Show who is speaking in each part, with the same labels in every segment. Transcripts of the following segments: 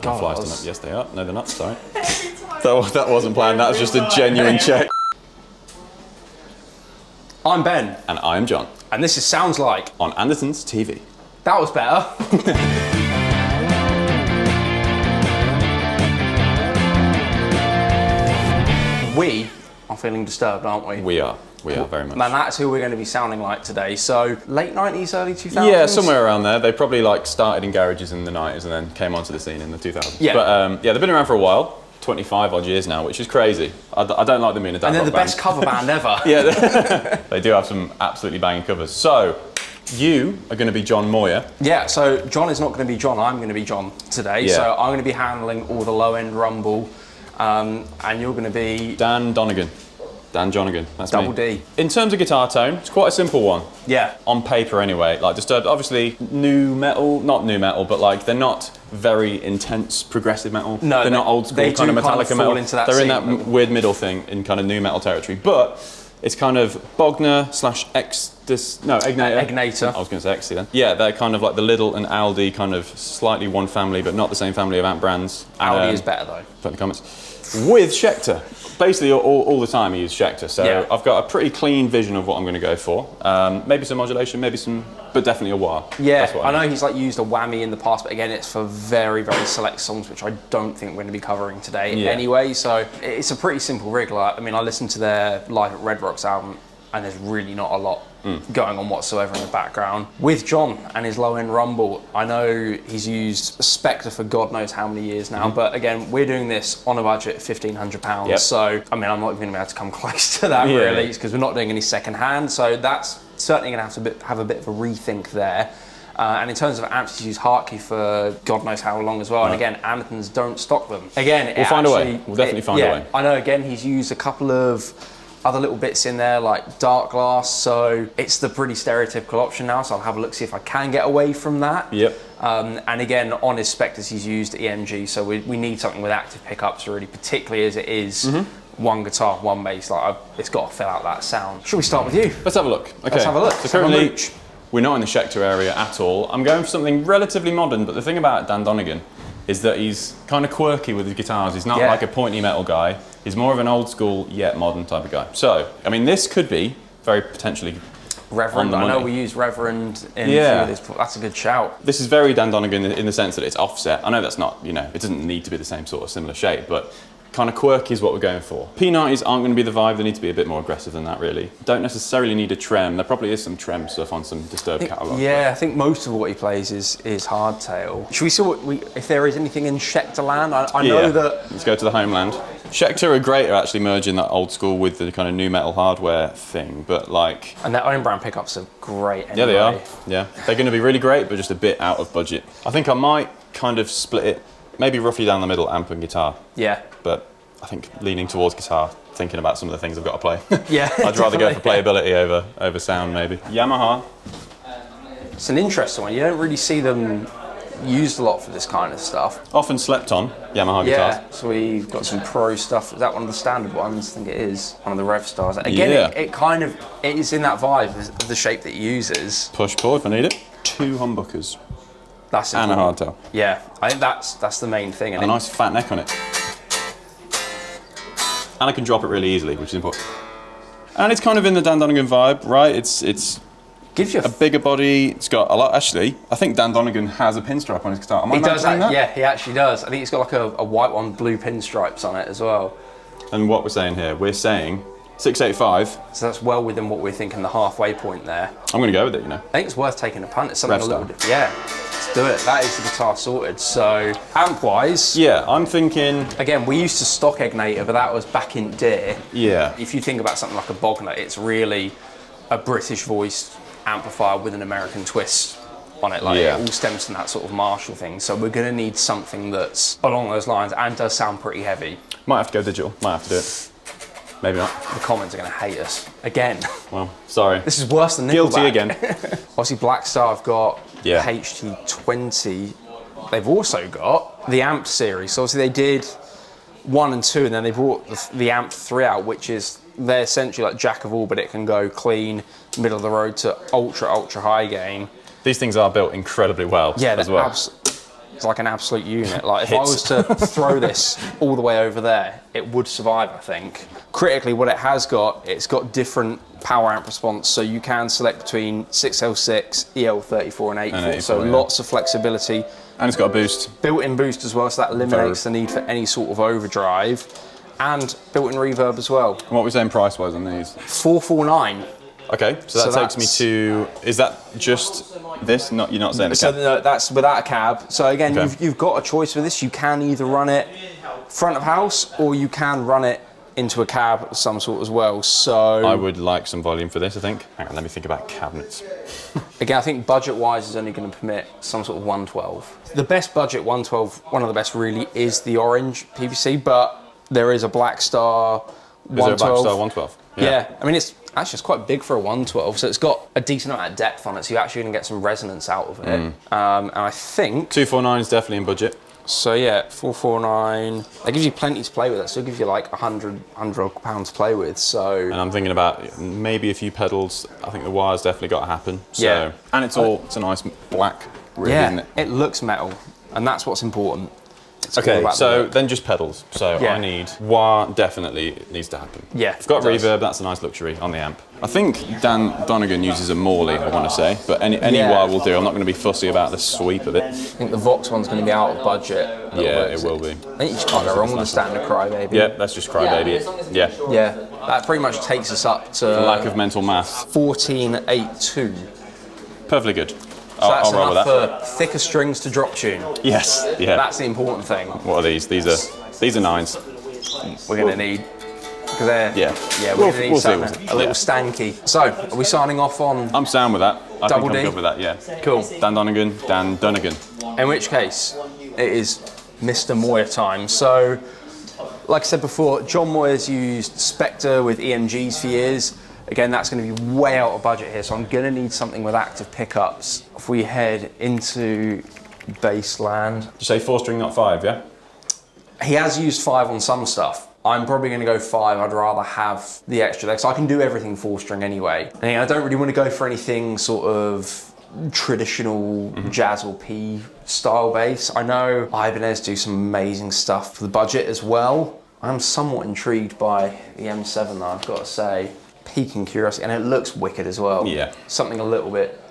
Speaker 1: God, flies them up. Yes, they are. No, they're not. Sorry. that wasn't planned. That was just a genuine check.
Speaker 2: I'm Ben.
Speaker 1: And I'm John.
Speaker 2: And this is Sounds Like
Speaker 1: on Andertons TV.
Speaker 2: That was better. We are feeling disturbed, aren't we?
Speaker 1: We are very much.
Speaker 2: Man, that's who we're going to be sounding like today. So, late 90s, early 2000s?
Speaker 1: Yeah, somewhere around there. They probably started in garages in the 90s and then came onto the scene in the 2000s.
Speaker 2: Yeah.
Speaker 1: But yeah, they've been around for a while. 25 odd years now, which is crazy. I don't like them being a dad rock band.
Speaker 2: And they're the best cover band ever.
Speaker 1: Yeah, they do have some absolutely banging covers. So, you are going to be John Moyer.
Speaker 2: Yeah, so John is not going to be John, I'm going to be John today. Yeah. So I'm going to be handling all the low-end rumble, and you're going to be...
Speaker 1: Dan Donegan. Dan Jonigan, that's
Speaker 2: Double
Speaker 1: me.
Speaker 2: D.
Speaker 1: In terms of guitar tone, it's quite a simple one.
Speaker 2: Yeah.
Speaker 1: On paper anyway, like Disturbed, obviously new metal, not new metal, but like they're not very intense progressive metal.
Speaker 2: No,
Speaker 1: they're not old school kind of Metallica metal. They're in that weird middle thing in kind of new metal territory, but it's kind of Bogner / Egnator. I was going to say Exy then. Yeah, they're kind of like the Lidl and Aldi kind of slightly one family, but not the same family of amp brands.
Speaker 2: Aldi is better though.
Speaker 1: Put in the comments. With Schecter. Basically, all the time I use Schecter, so yeah. I've got a pretty clean vision of what I'm going to go for. Maybe some modulation, but definitely a wah.
Speaker 2: Yeah, I know he's used a whammy in the past, but again, it's for very, very select songs, which I don't think we're going to be covering today anyway. So it's a pretty simple rig. I listened to their Live at Red Rocks album, and there's really not a lot going on whatsoever in the background. With John and his low-end rumble, I know he's used Spectre for God knows how many years now, but again, we're doing this on a budget of £1,500. Yep. So, I'm not even going to be able to come close to that really, because we're not doing any second-hand, so that's certainly going to have a bit of a rethink there. And in terms of amps, he's used Hartley for God knows how long as well. Right. And again, Andertons don't stock them. Again,
Speaker 1: we'll find a way. We'll definitely find a way.
Speaker 2: I know, again, he's used a couple of other little bits in there like dark glass, so it's the pretty stereotypical option now, so I'll have a look, see if I can get away from that.
Speaker 1: Yep.
Speaker 2: And again, on his Spectres he's used EMG, so we need something with active pickups really, particularly as it is one guitar, one bass, it's got to fill out that sound. Should we start with you?
Speaker 1: Let's have a look. Okay.
Speaker 2: Let's have a look.
Speaker 1: So currently, we're not in the Schecter area at all. I'm going for something relatively modern, but the thing about Dan Donegan is that he's kind of quirky with his guitars. He's not like a pointy metal guy. He's more of an old school yet modern type of guy. So, this could be very potentially
Speaker 2: Reverend. I know we use Reverend in this. That's a good shout.
Speaker 1: This is very Dan Donegan in the sense that it's offset. I know that's not, it doesn't need to be the same sort of similar shape, but kind of quirky is what we're going for. P90s aren't going to be the vibe. They need to be a bit more aggressive than that, really. Don't necessarily need a trem. There probably is some trem stuff on some Disturbed catalogue.
Speaker 2: Yeah, I think most of what he plays is hardtail. Should we see if there is anything in Schecter land? I know that...
Speaker 1: Let's go to the homeland. Schecter are great at actually merging that old school with the kind of new metal hardware thing, but And
Speaker 2: their own brand pickups are great anyway.
Speaker 1: Yeah, they are. Yeah. They're going to be really great, but just a bit out of budget. I think I might kind of split it, maybe roughly down the middle, amp and guitar.
Speaker 2: Yeah.
Speaker 1: But I think leaning towards guitar, thinking about some of the things I've got to play.
Speaker 2: Yeah.
Speaker 1: I'd rather go for playability over sound, maybe. Yamaha.
Speaker 2: It's an interesting one. You don't really see them used a lot for this kind of stuff.
Speaker 1: Often slept on, Yamaha guitars.
Speaker 2: Yeah, so we've got some pro stuff. Is that one of the standard ones? I think it is. One of the Rev Stars. Again, it is in that vibe of the shape that it uses.
Speaker 1: Push pull if I need it. 2 humbuckers.
Speaker 2: That's
Speaker 1: and a hardtail.
Speaker 2: Yeah, I think that's the main thing.
Speaker 1: And a nice fat neck on it. And I can drop it really easily, which is important. And it's kind of in the Dan Donegan vibe, right? It's
Speaker 2: gives you
Speaker 1: a bigger body. It's got a lot. Actually, I think Dan Donegan has a pinstripe on his guitar.
Speaker 2: He does that? Yeah, he actually does. I think it's got a white one, blue pinstripes on it as well.
Speaker 1: And what we're saying here, we're saying 685.
Speaker 2: So that's well within what we're thinking, the halfway point there.
Speaker 1: I'm going to go with it,
Speaker 2: I think it's worth taking a punt. It's something
Speaker 1: Rev
Speaker 2: a little bit. Yeah, let's do it. That is the guitar sorted. So amp-wise,
Speaker 1: yeah, I'm thinking.
Speaker 2: Again, we used to stock Egnator, but that was back in day.
Speaker 1: Yeah.
Speaker 2: If you think about something like a Bogner, it's really a British voiced amplifier with an American twist on it. It all stems from that sort of Marshall thing. So we're going to need something that's along those lines and does sound pretty heavy.
Speaker 1: Might have to go digital. Might have to do it. Maybe not.
Speaker 2: The comments are going to hate us again.
Speaker 1: Well, sorry.
Speaker 2: This is worse than Nickelback.
Speaker 1: Guilty again.
Speaker 2: Obviously, Black Star have got HT20. They've also got the Amp series. So obviously they did 1 and 2, and then they brought the Amp 3 out, which is they're essentially like jack of all, but it can go clean, middle of the road to ultra high gain.
Speaker 1: These things are built incredibly well as well.
Speaker 2: It's like an absolute unit. Like if I was to throw this all the way over there, it would survive, I think. Critically, what it has got, it's got different power amp response, so you can select between 6L6, EL34 and 84, so lots of flexibility.
Speaker 1: And it's got a boost.
Speaker 2: Built-in boost as well, so that eliminates the need for any sort of overdrive. And built-in reverb as well.
Speaker 1: And what are we saying price-wise on these?
Speaker 2: 449.
Speaker 1: Okay, so that takes me to, is that just this? You're not saying the cab?
Speaker 2: So no, that's without a cab. So again, you've got a choice with this. You can either run it front of house, or you can run it into a cab of some sort as well. So
Speaker 1: I would like some volume for this, I think. Hang on, let me think about cabinets.
Speaker 2: Again, I think budget-wise is only going to permit some sort of 112. The best budget 112, one of the best really, is the orange PVC, but there is a Black Star 112.
Speaker 1: Is there a Black Star 112?
Speaker 2: Yeah, I mean, it's quite big for a 112, so it's got a decent amount of depth on it, so you're actually going to get some resonance out of it. And I think
Speaker 1: 249 is definitely in budget.
Speaker 2: So yeah, 449. That gives you plenty to play with. It still gives you like 100 pounds to play with. So. And
Speaker 1: I'm thinking about maybe a few pedals. I think the wire's definitely got to happen. So, and it's a nice black rig, isn't it?
Speaker 2: It looks metal, and that's what's important.
Speaker 1: Okay, so then just pedals. So I need wah, definitely needs to happen.
Speaker 2: Yeah.
Speaker 1: I've got reverb, that's a nice luxury on the amp. I think Dan Donegan uses a Morley, I want to say, but any wah will do. I'm not going to be fussy about the sweep of it.
Speaker 2: I think the Vox one's going to be out of budget.
Speaker 1: Yeah, it will be.
Speaker 2: I think you just can't go wrong with the standard Crybaby.
Speaker 1: Yeah, that's just Crybaby. Yeah.
Speaker 2: Yeah, that pretty much takes us up to...
Speaker 1: lack of mental math.
Speaker 2: 1482.
Speaker 1: Perfectly good.
Speaker 2: So that's enough for thicker strings to drop tune.
Speaker 1: Yes, yeah.
Speaker 2: That's the important thing.
Speaker 1: What are these? These are nines.
Speaker 2: We're going to need, because they're, we're going to need a little stanky. So, are we signing off on?
Speaker 1: I'm sound with that. I
Speaker 2: Double
Speaker 1: think
Speaker 2: D?
Speaker 1: I'm good with that, yeah.
Speaker 2: Cool.
Speaker 1: Dan Donegan.
Speaker 2: In which case, it is Mr. Moyer time. So, like I said before, John Moyer's used Spectre with EMGs for years. Again, that's going to be way out of budget here, so I'm going to need something with active pickups. If we head into Bassland.
Speaker 1: Did you say 4-string, not 5, yeah?
Speaker 2: He has used 5 on some stuff. I'm probably going to go 5. I'd rather have the extra there, so I can do everything 4-string anyway. And I don't really want to go for anything sort of traditional jazz or P style bass. I know Ibanez do some amazing stuff for the budget as well. I'm somewhat intrigued by the M7 though, I've got to say. Piquing curiosity, and it looks wicked as well.
Speaker 1: Yeah.
Speaker 2: Something a little bit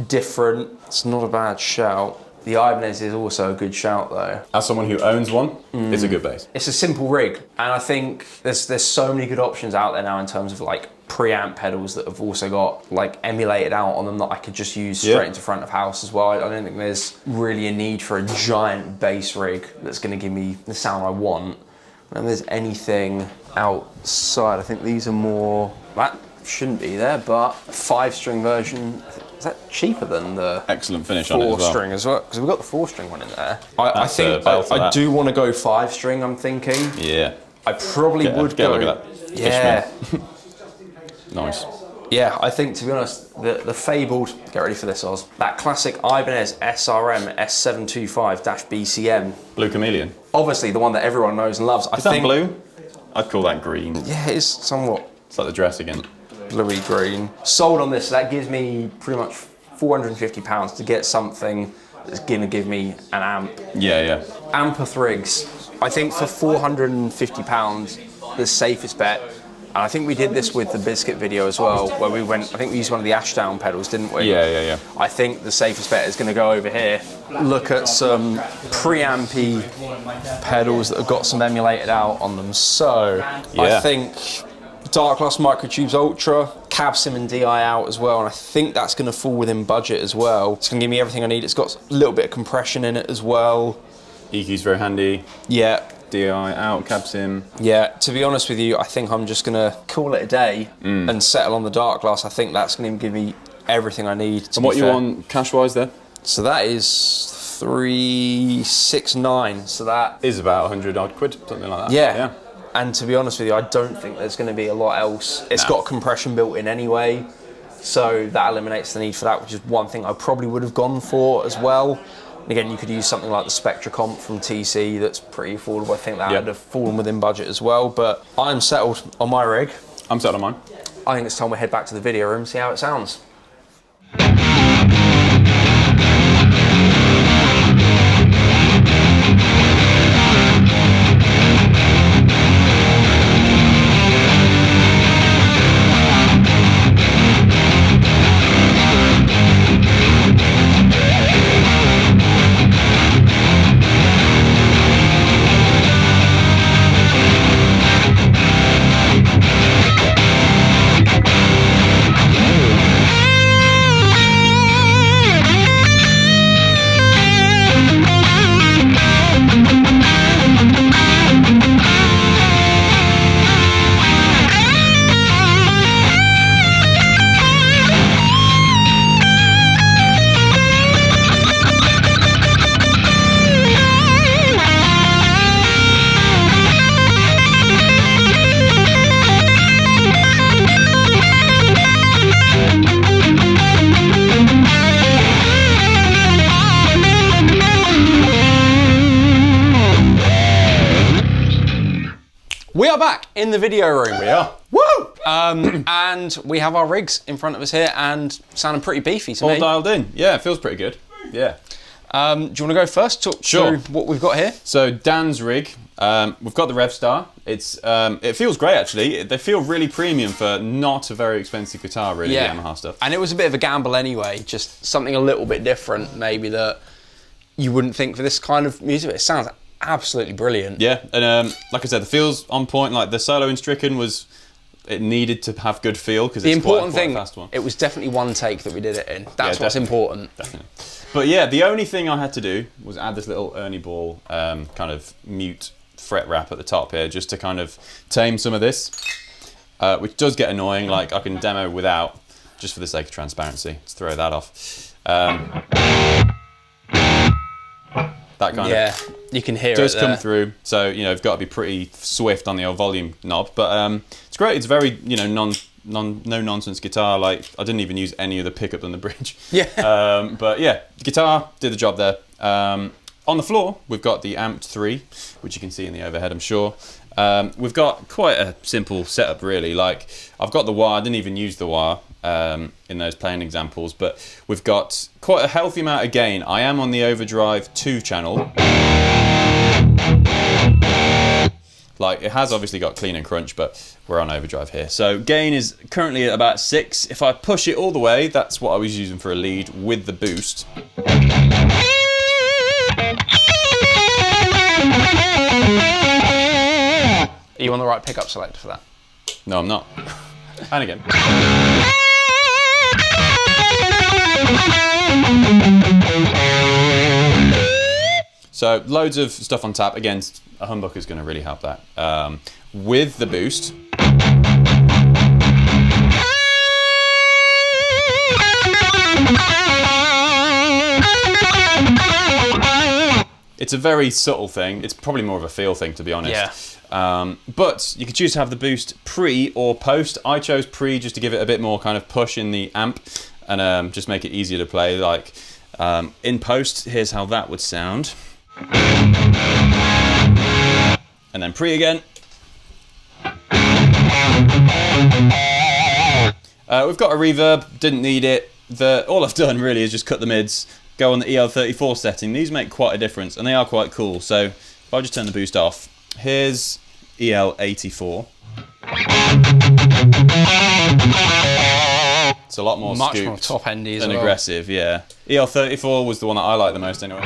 Speaker 2: different. It's not a bad shout. The Ibanez is also a good shout though.
Speaker 1: As someone who owns one, it's a good bass.
Speaker 2: It's a simple rig, and I think there's so many good options out there now in terms of like preamp pedals that have also got like emulated out on them that I could just use straight into front of house as well. I don't think there's really a need for a giant bass rig that's going to give me the sound I want. And there's anything outside, I think these are more, that shouldn't be there, but 5-string version, is that cheaper than the
Speaker 1: excellent finish on it as well?
Speaker 2: 4-string as well? Because we've got the 4-string one in there. I think I do want to go 5-string, I'm thinking.
Speaker 1: Yeah.
Speaker 2: I probably would go.
Speaker 1: Get a look at that.
Speaker 2: Yeah.
Speaker 1: Nice.
Speaker 2: Yeah, I think, to be honest, the fabled, get ready for this, Oz, that classic Ibanez SRM S725-BCM.
Speaker 1: Blue Chameleon.
Speaker 2: Obviously, the one that everyone knows and loves.
Speaker 1: Is that blue? I'd call that green.
Speaker 2: Yeah, it is somewhat.
Speaker 1: It's like the dress again.
Speaker 2: Bluey green. Sold on this, so that gives me pretty much £450 to get something that's going to give me an amp.
Speaker 1: Yeah.
Speaker 2: Amper rigs. I think for £450, the safest bet. And I think we did this with the Biscuit video as well, where we went, I think we used one of the Ashdown pedals, didn't we?
Speaker 1: Yeah.
Speaker 2: I think the safest bet is going to go over here. Look at some preampy pedals that have got some emulated out on them. So, I think Dark Glass Microtubes Ultra, Cab Sim and DI out as well, and I think that's going to fall within budget as well. It's going to give me everything I need. It's got a little bit of compression in it as well.
Speaker 1: EQ's very handy.
Speaker 2: Yeah.
Speaker 1: DI out, Cab Sim.
Speaker 2: Yeah, to be honest with you, I think I'm just going to call it a day and settle on the Dark Glass. I think that's going to give me everything I need.
Speaker 1: And what you want cash-wise there?
Speaker 2: So that is 369. So that
Speaker 1: is about 100 odd quid, something like that.
Speaker 2: Yeah. And to be honest with you, I don't think there's going to be a lot else. It's got compression built in anyway, so that eliminates the need for that, which is one thing I probably would have gone for as well. And again, you could use something like the Spectra Comp from TC that's pretty affordable. I think that would have fallen within budget as well, but I'm settled on my rig.
Speaker 1: I'm settled on mine.
Speaker 2: I think it's time we head back to the video room, see how it sounds. We are back in the video room.
Speaker 1: We are.
Speaker 2: Woo! And we have our rigs in front of us here and sounding pretty beefy to me.
Speaker 1: All dialed in. Yeah, it feels pretty good. Yeah.
Speaker 2: Do you want to go first? Talk through what we've got here.
Speaker 1: So Dan's rig, we've got the RevStar. It feels great actually. They feel really premium for not a very expensive guitar, really, the Yamaha stuff.
Speaker 2: And it was a bit of a gamble anyway, just something a little bit different maybe that you wouldn't think for this kind of music. It sounds absolutely brilliant.
Speaker 1: Yeah, and like I said, the feel's on point. Like the solo in Stricken it needed to have good feel because it's quite a fast one.
Speaker 2: It was definitely one take that we did it in. That's what's important.
Speaker 1: Definitely. But yeah, the only thing I had to do was add this little Ernie Ball kind of mute fret wrap at the top here, just to kind of tame some of this, which does get annoying. Like I can demo without, just for the sake of transparency. Let's throw that off. That kind of
Speaker 2: you can hear
Speaker 1: does
Speaker 2: it
Speaker 1: come through. So you've got to be pretty swift on the old volume knob. But it's great. It's very no nonsense guitar. Like I didn't even use any of the pickups on the bridge.
Speaker 2: Yeah.
Speaker 1: But yeah, the guitar did the job there. On the floor, we've got the Amp 3, which you can see in the overhead, I'm sure. We've got quite a simple setup, really. Like, I've got the wah, I didn't even use the wah in those playing examples, but we've got quite a healthy amount of gain. I am on the Overdrive 2 channel. Like, it has obviously got clean and crunch, but we're on overdrive here. So gain is currently at about 6. If I push it all the way, that's what I was using for a lead with the boost.
Speaker 2: Are you on the right pickup selector for that?
Speaker 1: No, I'm not. And again. So loads of stuff on tap. Again, a humbucker is going to really help that. With the boost, it's a very subtle thing. It's probably more of a feel thing, to be honest.
Speaker 2: Yeah.
Speaker 1: But you could choose to have the boost pre or post. I chose pre just to give it a bit more kind of push in the amp and just make it easier to play. Like in post, here's how that would sound. And then pre again. We've got a reverb, didn't need it. All I've done really is just cut the mids, go on the EL34 setting. These make quite a difference and they are quite cool. So if I just turn the boost off, here's EL84. It's a lot more
Speaker 2: much more top-endy
Speaker 1: and aggressive, yeah. EL34 was the one that I like the most anyway.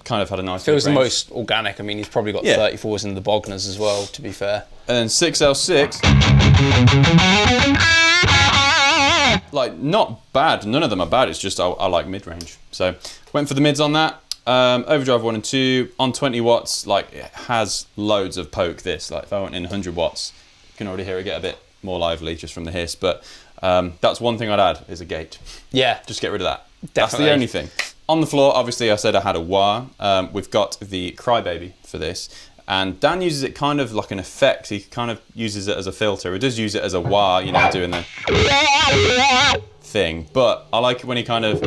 Speaker 1: Kind of had a nice
Speaker 2: feels the most organic. I mean, he's probably got 34s in the Bogners as well, to be fair.
Speaker 1: And then 6L6. Like, not bad. None of them are bad. It's just I like mid-range. So, went for the mids on that. Overdrive 1 and 2 on 20 watts. Like, it has loads of poke. This, like, if I went in 100 watts, you can already hear it get a bit more lively just from the hiss. But that's one thing I'd add is a gate.
Speaker 2: Yeah,
Speaker 1: just get rid of that.
Speaker 2: Definitely.
Speaker 1: That's the only thing. On the floor, obviously, I said I had a wah. We've got the Crybaby for this. And Dan uses it kind of like an effect. He kind of uses it as a filter. He does use it as a wah, you know, doing the thing. But I like it when he kind of...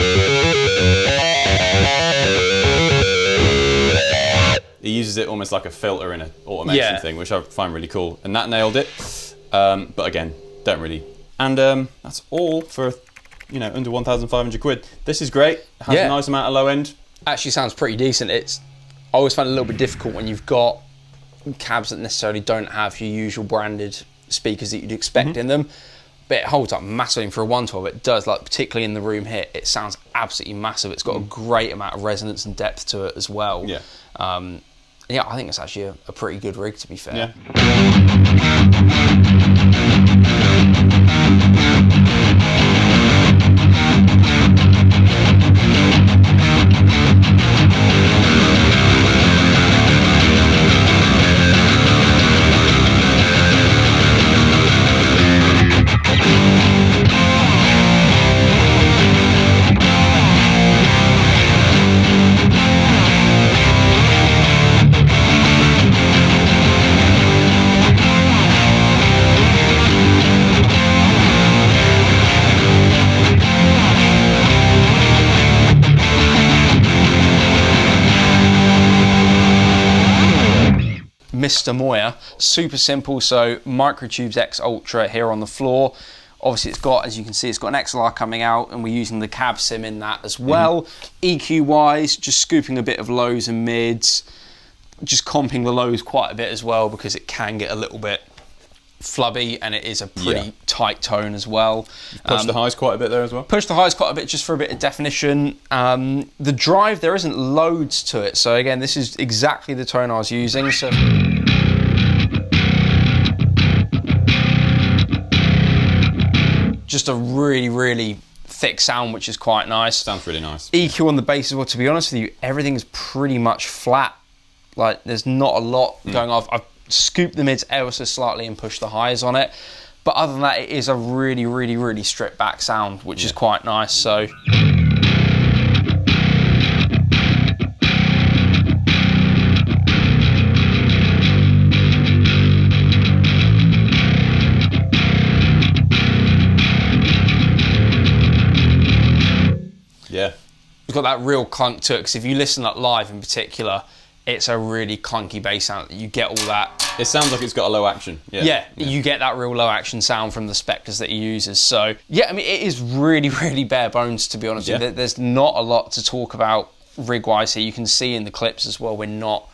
Speaker 1: He uses it almost like a filter in an automation thing, which I find really cool. And that nailed it. But again, don't really... And that's all for, you know, under 1,500 quid. This is great. It has a nice amount of low end.
Speaker 2: Actually sounds pretty decent. I always find it a little bit difficult when you've got cabs that necessarily don't have your usual branded speakers that you'd expect in them. But it holds up massively for a 112. It does, like particularly in the room here, it sounds absolutely massive. It's got a great amount of resonance and depth to it as well.
Speaker 1: Yeah.
Speaker 2: Yeah, I think it's actually a pretty good rig, to be fair.
Speaker 1: Yeah.
Speaker 2: Mr. Moyer. Super simple, so Microtubes X Ultra here on the floor. Obviously it's got, as you can see, it's got an XLR coming out, and we're using the cab sim in that as well. EQ wise, just scooping a bit of lows and mids, just comping the lows quite a bit as well, because it can get a little bit flubby, and it is a pretty tight tone as well.
Speaker 1: Push the highs quite a bit there as well.
Speaker 2: Push the highs quite a bit just for a bit of definition. The drive, there isn't loads to it, so again, this is exactly the tone I was using. So just a really thick sound, which is quite nice.
Speaker 1: Sounds really nice.
Speaker 2: EQ on the bass as well. To be honest with you, everything is pretty much flat. Like, there's not a lot going off. I've scooped the mids ever so slightly and pushed the highs on it, but other than that, it is a really stripped back sound, which is quite nice. So
Speaker 1: yeah,
Speaker 2: it's got that real clunk to it, because if you listen up live in particular, it's a really clunky bass sound. You get all that.
Speaker 1: It sounds like it's got a low action.
Speaker 2: Yeah, you get that real low action sound from the Spectres that he uses. So yeah, I mean, it is really bare bones, to be honest with you. There's not a lot to talk about rig-wise here. You can see in the clips as well, we're not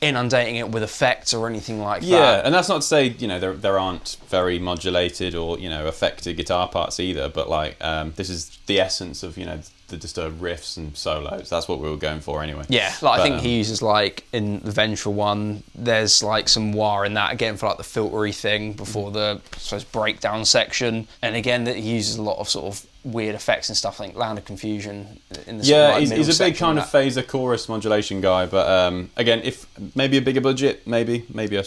Speaker 2: inundating it with effects or anything like that.
Speaker 1: Yeah, and that's not to say, you know, there aren't very modulated or, you know, affected guitar parts either, but like this is the essence of, you know, the disturbed riffs and solos. That's what we were going for anyway.
Speaker 2: Yeah, like I think he uses, like in the Ventral one, there's like some wah in that again for like the filtery thing before the, I suppose, breakdown section, and again that he uses a lot of sort of weird effects and stuff. I think Land of Confusion in the sort of like
Speaker 1: he's a big kind of phaser chorus modulation guy, but again, if maybe a bigger budget, maybe I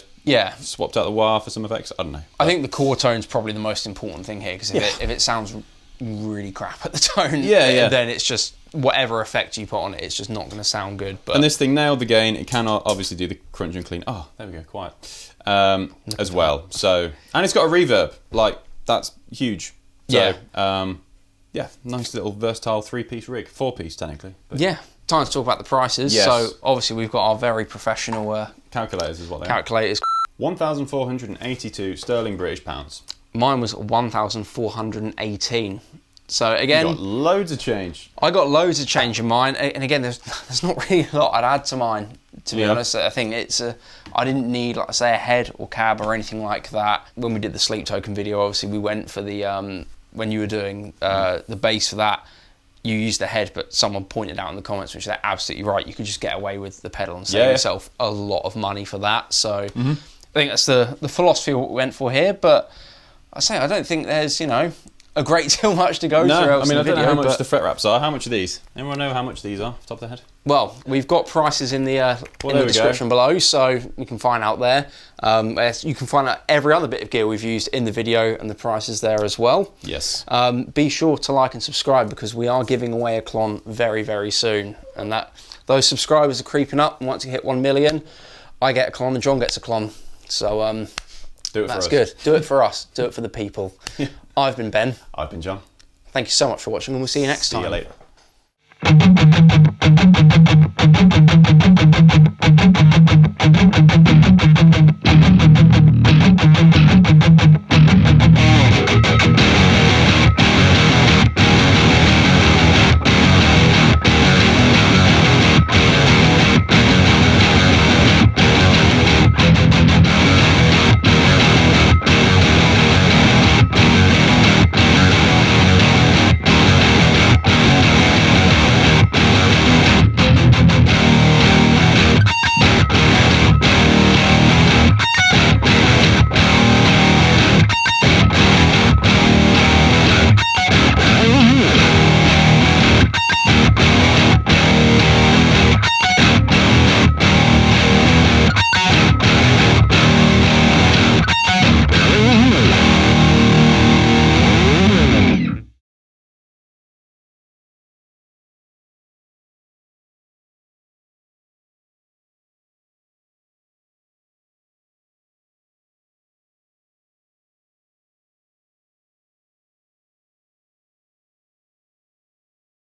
Speaker 1: swapped out the wah for some effects. I don't know.
Speaker 2: I think the core tone's probably the most important thing here, because if it sounds really crap at the tone, then it's just whatever effect you put on it, it's just not going to sound good. But
Speaker 1: and this thing nailed the gain. It cannot obviously do the crunch and clean. Oh, there we go, quiet as well. So, and it's got a reverb, like that's huge. So, yeah, nice little versatile 3-piece rig, 4-piece technically. But
Speaker 2: yeah, time to talk about the prices.
Speaker 1: Yes.
Speaker 2: So obviously we've got our very professional
Speaker 1: calculators is what they
Speaker 2: calculators.
Speaker 1: are. 1,482 sterling British pounds.
Speaker 2: Mine was 1,418. So again,
Speaker 1: you got loads of change.
Speaker 2: I got loads of change in mine, and again, there's not really a lot I'd add to mine, to be honest. I think it's I didn't need, like I say, a head or cab or anything like that. When we did the Sleep Token video, obviously we went for the when you were doing the bass for that, you used the head, but someone pointed out in the comments, which they're absolutely right, you could just get away with the pedal and save yourself a lot of money for that. So I think that's the philosophy of what we went for here. But I don't think there's, you know, a great deal much to go through.
Speaker 1: I mean, I don't know how much the fret wraps are. How much are these? Anyone know how much these are, off the top of the head?
Speaker 2: Well, we've got prices in the description below, so you can find out there. You can find out every other bit of gear we've used in the video and the prices there as well.
Speaker 1: Yes.
Speaker 2: Be sure to like and subscribe, because we are giving away a Klon very soon, and those subscribers are creeping up. And once you hit 1 million, I get a Klon and John gets a Klon. So
Speaker 1: do it
Speaker 2: that's
Speaker 1: for us.
Speaker 2: Good. Do it for us. Do it for the people. I've been Ben.
Speaker 1: I've been John.
Speaker 2: Thank you so much for watching, and we'll see you next time.
Speaker 1: See you later.